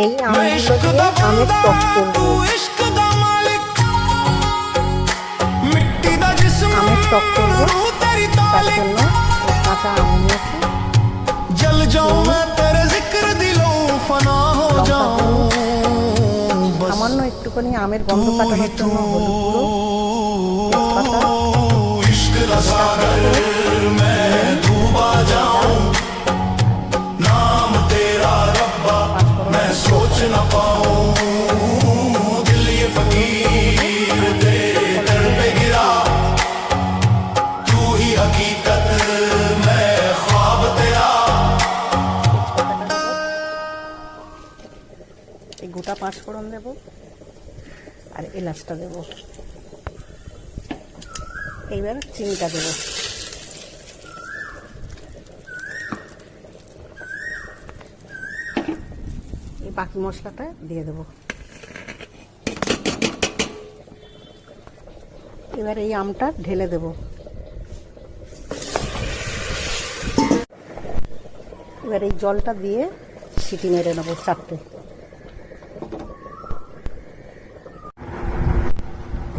এই আমগুলো দিয়ে আমের টক করবো। আমের টক করবো, তার জন্য কাঁচা আম নিয়েছি। সামান্য একটুখানি আমের গন্ধ কাটানোর জন্য হলুদ গুঁড়ো, তেজপাতা, গোটা পাঁচফোড়ন দেব আর এলাচটা দেব। এইবার চিনিটা দেব। এই বাকি মশলাটা দিয়ে দেব। এবার এই আমটা ঢেলে দেব। এবার এই জলটা দিয়ে সিটি মেরে নেবো 4টে।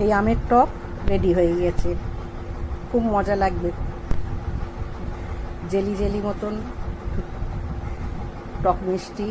এই আমের টক রেডি হয়ে গেছে, খুব মজা লাগবে। জেলি জেলি মতন টক মিষ্টি।